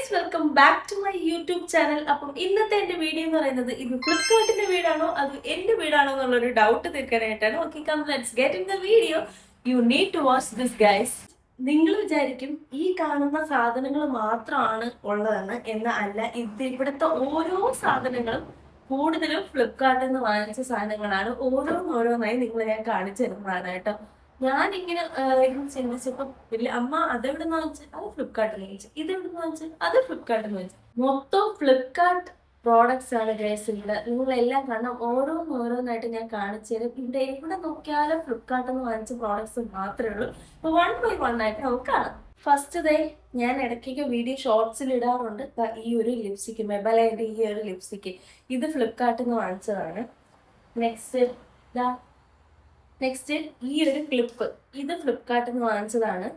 Guys, welcome back to my YouTube channel. അപ്പം ഇന്നത്തെ എന്റെ വീഡിയോ എന്ന് പറയുന്നത് ഇത് ഫ്ലിപ്കാർട്ടിന്റെ വീടാണോ അത് എന്റെ വീടാണോ എന്നുള്ളൊരു ഡൗട്ട് തീർക്കാനായിട്ടാണ്. Okay, come let's get in the video. You need to watch this guys. നിങ്ങൾ വിചാരിക്കും ഈ കാണുന്ന സാധനങ്ങൾ മാത്രമാണ് ഉള്ളതെന്ന്. അല്ല, ഇവിടുത്തെ ഓരോ സാധനങ്ങളും കൂടുതലും ഫ്ലിപ്കാർട്ടിൽ നിന്ന് വാങ്ങിച്ച സാധനങ്ങളാണ്. ഓരോന്നായി നിങ്ങളെ ഞാൻ കാണിച്ചു തരുന്നതാണ് കേട്ടോ. ഞാനിങ്ങനെ ചിന്തിച്ചപ്പോ വലിയ അമ്മ അതെവിടെന്ന് വെച്ചാൽ അത് ഫ്ലിപ്കാർട്ടിൽ വെച്ച്, ഇതെവിടെന്ന് വെച്ചാൽ അത് ഫ്ലിപ്കാർട്ടിൽ വെച്ച്, മൊത്തം ഫ്ലിപ്കാർട്ട് പ്രോഡക്ട്സ് ആണ് ഗൈസ് ഇവിടെ. നിങ്ങളെല്ലാം കാണാം, ഓരോന്നായിട്ട് ഞാൻ കാണിച്ചു തരും. ഇവിടെ എവിടെ നോക്കിയാലും ഫ്ലിപ്കാർട്ടിൽ നിന്ന് വാങ്ങിച്ച പ്രോഡക്ട്സ് മാത്രമേ ഉള്ളൂ. അപ്പൊ വൺ ബൈ വൺ ആയിട്ട് നമുക്ക് കാണാം. ഫസ്റ്റ് ഡേ ഞാൻ ഇടയ്ക്കൊക്കെ വീഡിയോ ഷോർട്സിൽ ഇടാറുണ്ട്. ഈ ഒരു ലിപ്സ്റ്റിക്ക്, മെബലൈൻ്റെ ഈ ഒരു ലിപ്സ്റ്റിക്ക്, ഇത് ഫ്ലിപ്കാർട്ടിൽ നിന്ന് വാങ്ങിച്ചതാണ്. നെക്സ്റ്റ് ഈ ഒരു ക്ലിപ്പ്, ഇത് ഫ്ലിപ്കാർട്ടിൽ നിന്ന് വാങ്ങിച്ചതാണ്.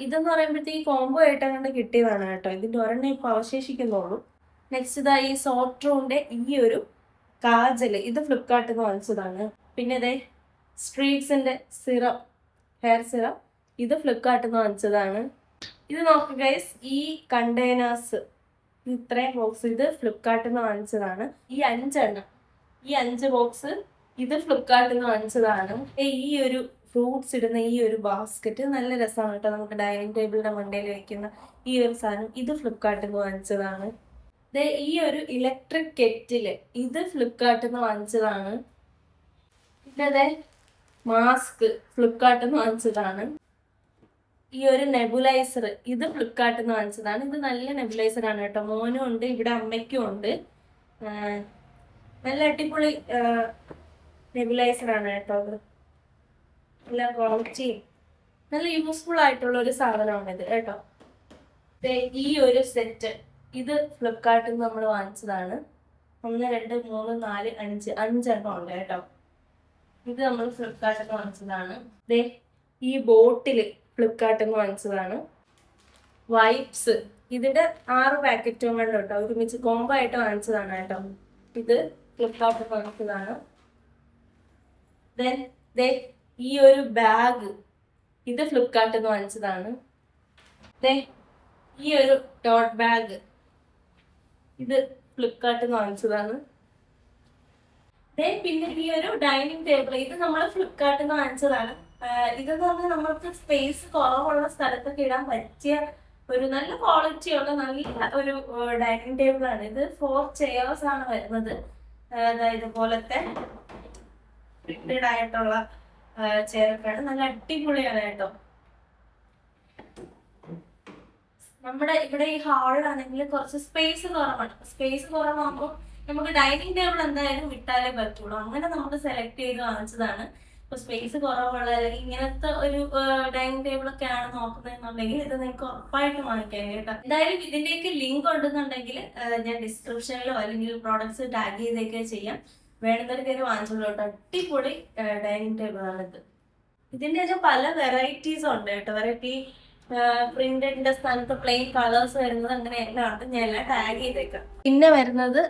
ഇതെന്ന് പറയുമ്പോഴത്തേക്ക് കോംബോ ആയിട്ടങ്ങനെ കിട്ടിയതാണ് കേട്ടോ. ഇതിൻ്റെ ഒരെണ്ണം ഇപ്പോൾ അവശേഷിക്കുന്നുള്ളൂ. നെക്സ്റ്റ് ഈ സോട്രോന്റെ ഈ ഒരു കാജല്, ഇത് ഫ്ലിപ്കാർട്ടിൽ നിന്ന് വാങ്ങിച്ചതാണ്. പിന്നെ സ്ട്രീക്സിന്റെ സിറം, ഹെയർ സിറം, ഇത് ഫ്ലിപ്കാർട്ടിൽ നിന്ന് വാങ്ങിച്ചതാണ്. ഇത് നോക്കുക ഗൈസ്, ഈ കണ്ടെയ്നേഴ്സ്, ഇത്രയും ബോക്സ്, ഇത് ഫ്ലിപ്കാർട്ടിൽ നിന്ന് വാങ്ങിച്ചതാണ്. ഈ 5 ബോക്സ്, ഇത് ഫ്ലിപ്കാർട്ടിൽ നിന്ന് വാങ്ങിച്ചതാണ്. ഈ ഒരു ഫ്രൂട്ട്സ് ഇടുന്ന ഈ ഒരു ബാസ്ക്കറ്റ് നല്ല രസമാണ് കേട്ടോ. നമുക്ക് ഡൈനിങ് ടേബിളിന്റെ മണ്ടയിൽ വെക്കുന്ന ഈ ഒരു സാധനം, ഇത് ഫ്ലിപ്കാർട്ടിൽ നിന്ന് വാങ്ങിച്ചതാണ്. ഈ ഒരു ഇലക്ട്രിക് കെറ്റില്, ഇത് ഫ്ലിപ്കാർട്ടിൽ നിന്ന് വാങ്ങിച്ചതാണ്. പിന്നെ മാസ്ക് ഫ്ലിപ്കാർട്ടിൽ നിന്ന് വാങ്ങിച്ചതാണ്. ഈ ഒരു നെബുലൈസർ, ഇത് ഫ്ലിപ്കാർട്ടിൽ നിന്ന് വാങ്ങിച്ചതാണ്. ഇത് നല്ല നെബുലൈസർ ആണ് കേട്ടോ. മോനും ഉണ്ട്, ഇവിടെ അമ്മയ്ക്കും ഉണ്ട്. നല്ല അടിപൊളി നെബുലൈസർ ആണ് കേട്ടോ. അത് നല്ല ക്വാളിറ്റിയും നല്ല യൂസ്ഫുൾ ആയിട്ടുള്ള ഒരു സാധനമാണിത് കേട്ടോ. ഈ ഒരു സെറ്റ്, ഇത് ഫ്ലിപ്കാർട്ടിൽ നിന്ന് നമ്മൾ വാങ്ങിച്ചതാണ്. 1 2 3 4 5 5 ഉണ്ട് കേട്ടോ. ഇത് നമ്മൾ ഫ്ലിപ്കാർട്ടിൽ നിന്ന് വാങ്ങിച്ചതാണ്. ഈ ബോട്ടിൽ ഫ്ലിപ്കാർട്ടിൽ നിന്ന് വാങ്ങിച്ചതാണ്. വൈപ്സ്, ഇതിന്റെ 6 പാക്കറ്റും കണ്ടു കേട്ടോ. ഒരുമിച്ച് കോംബോ ആയിട്ട് വാങ്ങിച്ചതാണ് കേട്ടോ. ഇത് ഫ്ലിപ്കാർട്ടിൽ നിന്ന് വാങ്ങിച്ചതാണ്. ഈ ഒരു ബാഗ്, ഇത് ഫ്ലിപ്കാർട്ടിൽ നിന്ന് വാങ്ങിച്ചതാണ്. ഈ ഒരു ടോട്ട് ബാഗ്, ഇത് ഫ്ലിപ്കാർട്ടിൽ നിന്ന് വാങ്ങിച്ചതാണ്. പിന്നെ ഈ ഒരു ഡൈനിങ് ടേബിൾ, ഇത് നമ്മൾ ഫ്ലിപ്കാർട്ടിൽ നിന്ന് വാങ്ങിച്ചതാണ്. ഇതെന്ന് പറഞ്ഞാൽ നമ്മൾക്ക് സ്പേസ് കുറവുള്ള സ്ഥലത്തൊക്കെ ഇടാൻ പറ്റിയ ഒരു നല്ല ക്വാളിറ്റിയുള്ള നല്ല ഒരു ഡൈനിങ് ടേബിൾ ആണ്. ഇത് 4 ചെയേഴ്സ് ആണ് വരുന്നത്. ഇതുപോലത്തെ പ്രിന്റഡ് ആയിട്ടുള്ള ചെയറൊക്കെയാണ്. നല്ല അടിപൊളിയാണ് കേട്ടോ. നമ്മുടെ ഇവിടെ ഈ ഹാളിലാണെങ്കിൽ കുറച്ച് സ്പേസ് കുറവാണ്. സ്പേസ് കുറവാകുമ്പോൾ നമുക്ക് ഡൈനിങ് ടേബിൾ എന്തായാലും വിട്ടാലേ പറ്റുള്ളൂ. അങ്ങനെ നമ്മൾ സെലക്ട് ചെയ്ത് വാങ്ങിച്ചതാണ്. ഇപ്പൊ സ്പേസ് കുറവുള്ള അല്ലെങ്കിൽ ഇങ്ങനത്തെ ഒരു ഡൈനിങ് ടേബിൾ ഒക്കെ ആണ് നോക്കുന്നതെന്നുണ്ടെങ്കിൽ ഇത് നിങ്ങൾക്ക് ഉറപ്പായിട്ട് വാങ്ങിക്കാൻ കേട്ടോ. എന്തായാലും ഇതിന്റെയൊക്കെ ലിങ്ക് ഉണ്ടെന്നുണ്ടെങ്കിൽ ഞാൻ ഡിസ്ക്രിപ്ഷനിലോ അല്ലെങ്കിൽ പ്രോഡക്ട്സ് ടാഗ് ചെയ്തൊക്കെ ചെയ്യാം. വേണമെന്നൊരു വാങ്ങിച്ചോളൂ കേട്ടോ. അടിപൊളി ഡൈനിങ് ടേബിൾ ആണിത്. ഇതിന്റെ പല വെറൈറ്റീസ് ഉണ്ട് കേട്ടോ. വെറൈറ്റി പ്രിന്റിന്റെ സ്ഥാനത്ത് പ്ലെയിൻ കളേഴ്സ് വരുന്നത്, അങ്ങനെ എല്ലാം ഉണ്ട്. ഞാൻ എല്ലാം ടാഗ് ചെയ്തേക്കാം. പിന്നെ വരുന്നത്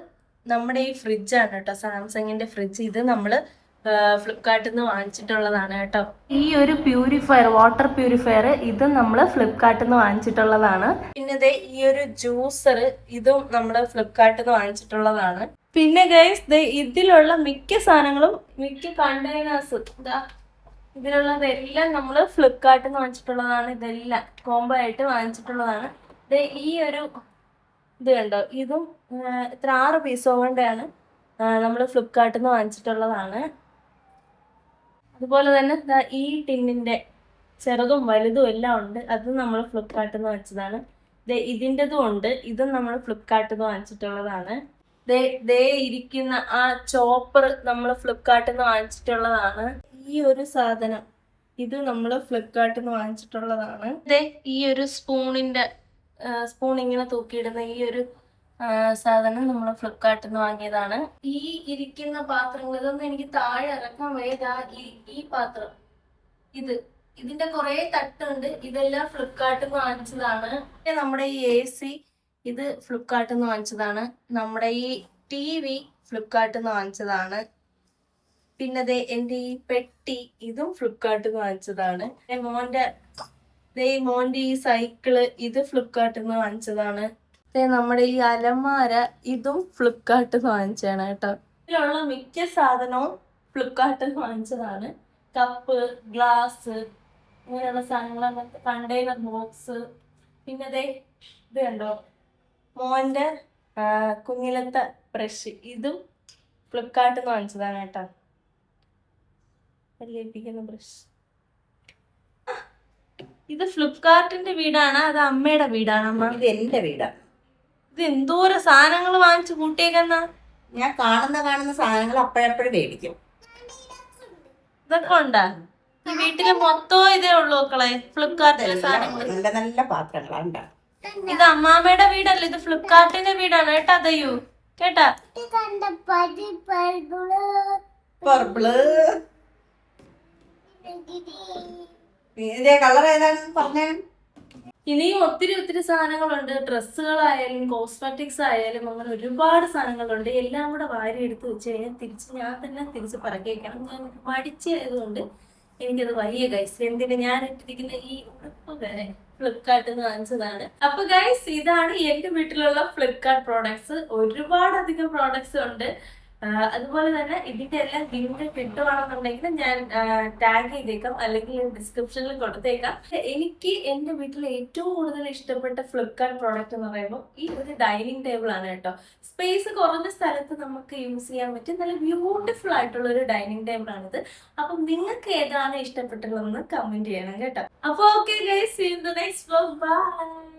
നമ്മുടെ ഈ ഫ്രിഡ്ജാണ് കേട്ടോ. സാംസങ്ങിന്റെ ഫ്രിഡ്ജ്, ഇത് നമ്മള് ഫ്ലിപ്കാർട്ടിൽ നിന്ന് വാങ്ങിച്ചിട്ടുള്ളതാണ് കേട്ടോ. ഈ ഒരു പ്യൂരിഫയർ, വാട്ടർ പ്യൂരിഫയർ, ഇത് നമ്മൾ ഫ്ലിപ്കാർട്ടിൽ നിന്ന് വാങ്ങിച്ചിട്ടുള്ളതാണ്. പിന്നെ ഈ ഒരു ജ്യൂസർ, ഇതും നമ്മൾ ഫ്ലിപ്കാർട്ടിൽ നിന്ന് വാങ്ങിച്ചിട്ടുള്ളതാണ്. പിന്നെ ഗൈസ്, ഇതിലുള്ള മിക്ക സാധനങ്ങളും, മിക്ക കണ്ടെയ്നേഴ്സ്, ഇതിലുള്ളതെല്ലാം നമ്മൾ ഫ്ലിപ്കാർട്ടിൽ നിന്ന് വാങ്ങിച്ചിട്ടുള്ളതാണ്. ഇതെല്ലാം കോംബോ ആയിട്ട് വാങ്ങിച്ചിട്ടുള്ളതാണ്. ഈ ഒരു ഇത് കണ്ടോ, ഇതും 6 പീസോ കൊണ്ടാണ് നമ്മൾ ഫ്ലിപ്കാർട്ടിൽ നിന്ന് വാങ്ങിച്ചിട്ടുള്ളതാണ്. അതുപോലെ തന്നെ ഈ ടിന്നിന്റെ ചെറുതും വലുതും എല്ലാം ഉണ്ട്. അതും നമ്മൾ ഫ്ലിപ്കാർട്ടിൽ നിന്ന് വാങ്ങിച്ചതാണ്. ഇതിൻ്റെതും ഉണ്ട്, ഇതും നമ്മൾ ഫ്ലിപ്കാർട്ടിൽ നിന്ന് വാങ്ങിച്ചിട്ടുള്ളതാണ്. ഇരിക്കുന്ന ആ ചോപ്പർ നമ്മൾ ഫ്ലിപ്കാർട്ടിൽ നിന്ന് വാങ്ങിച്ചിട്ടുള്ളതാണ്. ഈ ഒരു സാധനം, ഇത് നമ്മൾ ഫ്ലിപ്കാർട്ടിൽ നിന്ന് വാങ്ങിച്ചിട്ടുള്ളതാണ്. ഈ ഒരു സ്പൂൺ ഇങ്ങനെ തൂക്കിയിടുന്ന ഈ ഒരു സാധനം നമ്മൾ ഫ്ലിപ്കാർട്ടിൽ നിന്ന് വാങ്ങിയതാണ്. ഈ ഇരിക്കുന്ന പാത്രങ്ങൾ, ഇതൊന്നും എനിക്ക് താഴെ ഇറക്കാൻ വയ്യ. ഈ പാത്രം, ഇതിന്റെ കുറെ തട്ടുണ്ട്. ഇതെല്ലാം ഫ്ലിപ്കാർട്ടിൽ നിന്ന് വാങ്ങിച്ചതാണ്. നമ്മുടെ ഈ AC, ഇത് ഫ്ലിപ്കാർട്ടിൽ നിന്ന് വാങ്ങിച്ചതാണ്. നമ്മുടെ ഈ TV ഫ്ലിപ്കാർട്ടിൽ നിന്ന് വാങ്ങിച്ചതാണ്. പിന്നെ എൻ്റെ ഈ പെട്ടി, ഇതും ഫ്ലിപ്കാർട്ടിൽ നിന്ന് വാങ്ങിച്ചതാണ്. മോന്റെ മോന്റെ ഈ സൈക്കിള് ഇത് ഫ്ലിപ്കാർട്ടിൽ നിന്ന് വാങ്ങിച്ചതാണ്. നമ്മുടെ ഈ അലമാര ഇതും ഫ്ലിപ്കാർട്ടിൽ നിന്ന് വാങ്ങിച്ചതാണ് കേട്ടോ. ഇതിലുള്ള മിക്ക സാധനവും ഫ്ലിപ്കാർട്ടിൽ നിന്ന് വാങ്ങിച്ചതാണ്. കപ്പ്, ഗ്ലാസ്, ഇങ്ങനെയുള്ള സാധനങ്ങൾ, കണ്ടെയ്നർ ബോക്സ്. പിന്നെ ഇത് കണ്ടോ, മോന്റെ കുഞ്ഞിലത്തെ ബ്രഷ്, ഇതും ഫ്ലിപ്കാർട്ടിൽ നിന്ന് വാങ്ങിച്ചതാണ് കേട്ടോ. പല്ലേപ്പിക്കുന്ന ബ്രഷ്. ഇത് ഫ്ലിപ്കാർട്ടിന്റെ വീടാണ്, അത് അമ്മയുടെ വീടാണ്. അമ്മ, ഇത് എന്റെ വീടാണ്. ഇത് എന്തോരം സാധനങ്ങൾ വാങ്ങിച്ചു കൂട്ടിയേക്കെന്ന. ഞാൻ കാണുന്ന സാധനങ്ങൾ അപ്പോഴപ്പോഴും മേടിക്കും. ഇതൊക്കെ ഉണ്ടാ ഈ വീട്ടില് മൊത്തം ഇതേ ഉള്ളൂ മക്കളെ, ഫ്ലിപ്കാർട്ടിലെ സാധനങ്ങൾ. നല്ല നല്ല പാത്രങ്ങളാണ്. ഇത് അമ്മാമ്മയുടെ വീടല്ല, ഇത് ഫ്ലിപ്കാർട്ടിന്റെ വീടാണ് കേട്ടാ. അതയ്യോ കേട്ടാ. പർപ്പിള് ഇതിന്റെ കളർ ഏതാണെന്ന് പറഞ്ഞേ. ഇനിയും ഒത്തിരി സാധനങ്ങളുണ്ട്. ഡ്രസ്സുകളായാലും കോസ്മെറ്റിക്സ് ആയാലും അങ്ങനെ ഒരുപാട് സാധനങ്ങളുണ്ട്. എല്ലാം കൂടെ വാരി എടുത്ത് വെച്ച് കഴിഞ്ഞാൽ ഞാൻ തന്നെ തിരിച്ച് പറക്കി വെക്കണം. ഞാൻ മടിച്ചായതുകൊണ്ട് എനിക്കത് വയ്യ ഗൈസ്. എന്തിന് ഞാൻ ഇട്ടിരിക്കുന്ന ഈ ഉടുപ്പ് വരെ ഫ്ലിപ്കാർട്ടിൽ നിന്ന് വാങ്ങിച്ചതാണ്. അപ്പൊ ഗൈസ്, ഇതാണ് എന്റെ വീട്ടിലുള്ള ഫ്ലിപ്കാർട്ട് പ്രോഡക്ട്സ്. ഒരുപാടധികം പ്രോഡക്ട്സ് ഉണ്ട്. അതുപോലെ തന്നെ ഇതിന്റെ എല്ലാം ലിങ്ക് കിട്ടുവാണെന്നുണ്ടെങ്കിൽ ഞാൻ ടാഗ് ചെയ്തേക്കാം, അല്ലെങ്കിൽ ഡിസ്ക്രിപ്ഷനിൽ കൊടുത്തേക്കാം. എനിക്ക് എന്റെ വീട്ടിൽ ഏറ്റവും കൂടുതൽ ഇഷ്ടപ്പെട്ട ഫ്ലിപ്കാർട്ട് പ്രോഡക്റ്റ് എന്ന് പറയുമ്പോൾ ഈ ഒരു ഡൈനിങ് ടേബിൾ ആണ് കേട്ടോ. സ്പേസ് കുറഞ്ഞ സ്ഥലത്ത് നമുക്ക് യൂസ് ചെയ്യാൻ പറ്റും നല്ല ബ്യൂട്ടിഫുൾ ആയിട്ടുള്ള ഒരു ഡൈനിങ് ടേബിൾ ആണിത്. അപ്പം നിങ്ങൾക്ക് ഏതാണ് ഇഷ്ടപ്പെട്ടതെന്ന് കമന്റ് ചെയ്യണം കേട്ടോ. അപ്പൊ okay guys, see you in the next vlog. Bye.